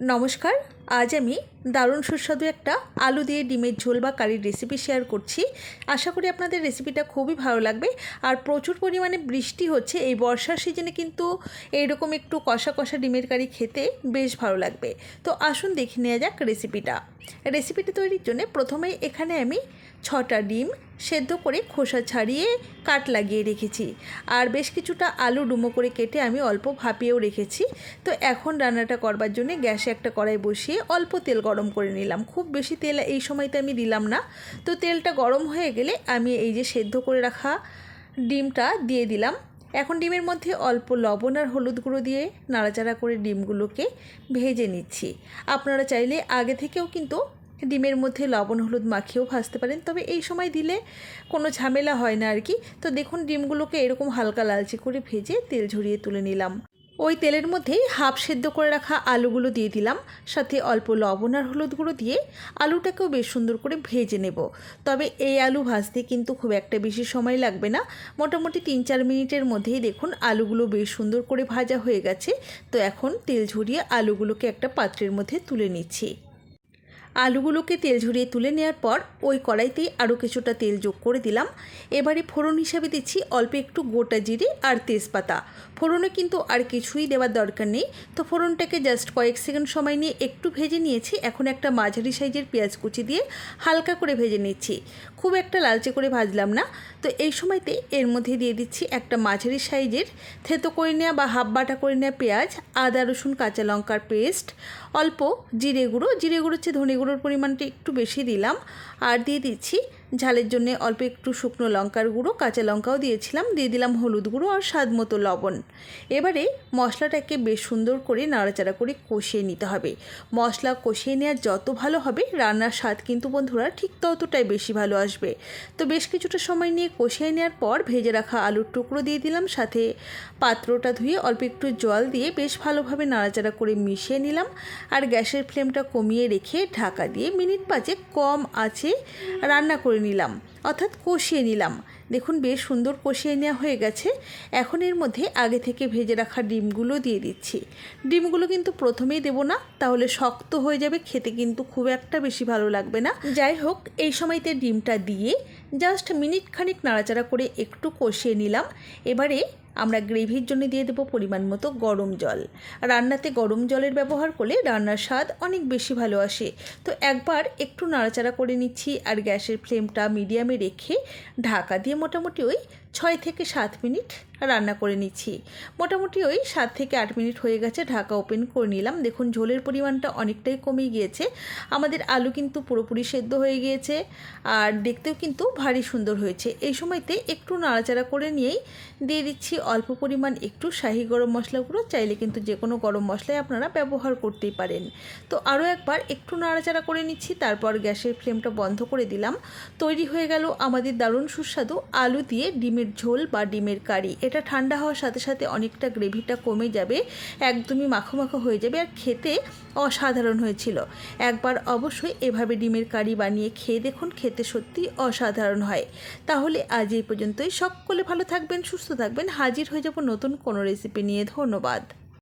নমস্কার। আজ আমি দারুণ সুস্বাদু একটা আলু দিয়ে ডিমের ঝোল বা কারির রেসিপি শেয়ার করছি। আশা করি আপনাদের রেসিপিটা খুবই ভালো লাগবে। আর প্রচুর পরিমাণে বৃষ্টি হচ্ছে এই বর্ষার সিজনে, কিন্তু এইরকম একটু কষা কষা ডিমের কারি খেতে বেশ ভালো লাগবে। তো আসুন দেখে নেওয়া যাক রেসিপিটা তৈরির জন্য প্রথমেই এখানে আমি 6টা ডিম সেদ্ধ করে খোসা ছাড়িয়ে কাট লাগিয়ে রেখেছি। আর বেশ কিছুটা আলু ডুমো করে কেটে আমি অল্প ভাপিয়েও রেখেছি। তো এখন রান্নাটা করবার জন্য গ্যাসে একটা কড়াই বসিয়ে অল্প তেল গরম করে নিলাম। খুব বেশি তেল এই সময়তে আমি দিলাম না। তো তেলটা গরম হয়ে গেলে আমি এই যে সেদ্ধ করে রাখা ডিমটা দিয়ে দিলাম। এখন ডিমের মধ্যে অল্প লবণ আর হলুদ গুঁড়ো দিয়ে নাড়াচাড়া করে ডিমগুলোকে ভেজে নিচ্ছি। আপনারা চাইলে আগে থেকেও কিন্তু ডিমের মধ্যে লবণ হলুদ মাখিয়েও ভাজতে পারেন, তবে এই সময় দিলে কোনো ঝামেলা হয় না আর কি। তো দেখুন ডিমগুলোকে এরকম হালকা লালচে করে ভেজে তেল ঝরিয়ে তুলে নিলাম। ওই তেলের মধ্যেই হাফ সেদ্ধ করে রাখা আলুগুলো দিয়ে দিলাম, সাথে অল্প লবণ আর হলুদ গুঁড়ো দিয়ে আলুটাকেও বেশ সুন্দর করে ভেজে নেব। তবে এই আলু ভাজতে কিন্তু খুব একটা বেশি সময় লাগবে না, মোটামুটি 3-4 মিনিটের মধ্যেই দেখুন আলুগুলো বেশ সুন্দর করে ভাজা হয়ে গেছে। তো এখন তেল ঝরিয়ে আলুগুলোকে একটা পাত্রের মধ্যে তুলে নিচ্ছি। আলুগুলোকে তেল ঝরিয়ে তুলে নেওয়ার পর ওই কড়াইতেই আরও কিছুটা তেল যোগ করে দিলাম। এবারে ফোড়ন হিসাবে দিচ্ছি অল্প একটু গোটা জিরে আর তেজপাতা। ফোড়নে কিন্তু আর কিছুই দেওয়ার দরকার নেই। তো ফোড়নটাকে জাস্ট কয়েক সেকেন্ড সময় নিয়ে একটু ভেজে নিয়েছি। এখন একটা মাঝারি সাইজের পেঁয়াজ কুচি দিয়ে হালকা করে ভেজে নিচ্ছি, খুব একটা লালচে করে ভাজলাম না। তো এই সময়তে এর মধ্যে দিয়ে দিচ্ছি একটা মাঝারি সাইজের থেতো করে নেওয়া বা হাফ বাটা করে নেওয়া পেঁয়াজ, আদা রসুন কাঁচা লঙ্কার পেস্ট, অল্প জিরে গুঁড়ো হচ্ছে ধনে গুঁড়োর পরিমাণটা একটু বেশি দিলাম। আর দিয়ে দিচ্ছি ঝালের জন্য অল্প একটু শুকনো লঙ্কার গুঁড়ো, কাঁচা লঙ্কাও দিয়েছিলাম, দিয়ে দিলাম হলুদ গুঁড়ো আর স্বাদ মতো লবণ। এবারে মশলাটাকে বেশ সুন্দর করে নাড়াচাড়া করে কষিয়ে নিতে হবে। মশলা কষিয়ে নেওয়া যত ভালো হবে রান্নার স্বাদ কিন্তু বন্ধুরা ঠিক ততটাই বেশি ভালো আসবে। তো বেশ কিছুটা সময় নিয়ে কষিয়ে নেওয়ার পর ভেজে রাখা আলুর টুকরো দিয়ে দিলাম, সাথে পাত্রটা ধুয়ে অল্প একটু জল দিয়ে বেশ ভালোভাবে নাড়াচাড়া করে মিশিয়ে নিলাম। আর গ্যাসের ফ্লেমটা কমিয়ে রেখে ঢাকা দিয়ে মিনিট 5 কম আঁচে রান্না করে নিলাম, অর্থাৎ কষিয়ে নিলাম। দেখুন বেশ সুন্দর কষিয়ে নেওয়া হয়ে গেছে। এখন এর মধ্যে আগে থেকে ভেজে রাখা ডিমগুলো দিয়ে দিচ্ছি। ডিমগুলো কিন্তু প্রথমেই দেব না, তাহলে শক্ত হয়ে যাবে, খেতে কিন্তু খুব একটা বেশি ভালো লাগবে না। যাই হোক, এই সময়তে ডিমটা দিয়ে জাস্ট মিনিট খানিক নাড়াচাড়া করে একটু কষিয়ে নিলাম। এবারে আমরা গ্রেভির জন্য দিয়ে দেবো পরিমাণ মতো গরম জল। রান্নাতে গরম জলের ব্যবহার করলে রান্নার স্বাদ অনেক বেশি ভালো আসে। তো একবার একটু নাড়াচাড়া করে নিচ্ছি আর গ্যাসের ফ্লেমটা মিডিয়ামে রেখে ঢাকা দিয়ে মোটামুটি ওই 6 থেকে 7 মিনিট রান্না করে নিচ্ছি। মোটামুটি ওই 7 থেকে 8 মিনিট হয়ে গেছে, ঢাকা ওপেন করে নিলাম। দেখুন ঝোলের পরিমাণটা অনেকটাই কমে গিয়েছে। আমাদের আলু কিন্তু পুরোপুরি সেদ্ধ হয়ে গিয়েছে আর দেখতেও কিন্তু ভারী সুন্দর হয়েছে। এই সময়তে একটু নাড়াচাড়া করে নিয়েই দিয়ে দিচ্ছি অল্প পরিমাণ একটু শাহি গরম মশলা গুঁড়ো। চাইলে কিন্তু যে কোনো গরম মশলাই আপনারা ব্যবহার করতেই পারেন। তো আরও একবার একটু নাড়াচাড়া করে নিচ্ছি, তারপর গ্যাসের ফ্লেমটা বন্ধ করে দিলাম। তৈরি হয়ে গেল আমাদের দারুণ সুস্বাদু আলু দিয়ে ডিমের ঝোল বা ডিমের কারি। এটা ঠান্ডা হওয়ার সাথে সাথে অনেকটা গ্রেভিটা কমে যাবে, একদমই মাখো মাখো হয়ে যাবে আর খেতে অসাধারণ হয়েছিল। একবার অবশ্যই এভাবে ডিমের কারি বানিয়ে খেয়ে দেখুন, খেতে সত্যি অসাধারণ হয়। তাহলে আজ এই পর্যন্তই। সকলে ভালো থাকবেন, সুস্থ থাকবেন। হাজির হয়ে যাব নতুন কোনো রেসিপি নিয়ে। ধন্যবাদ।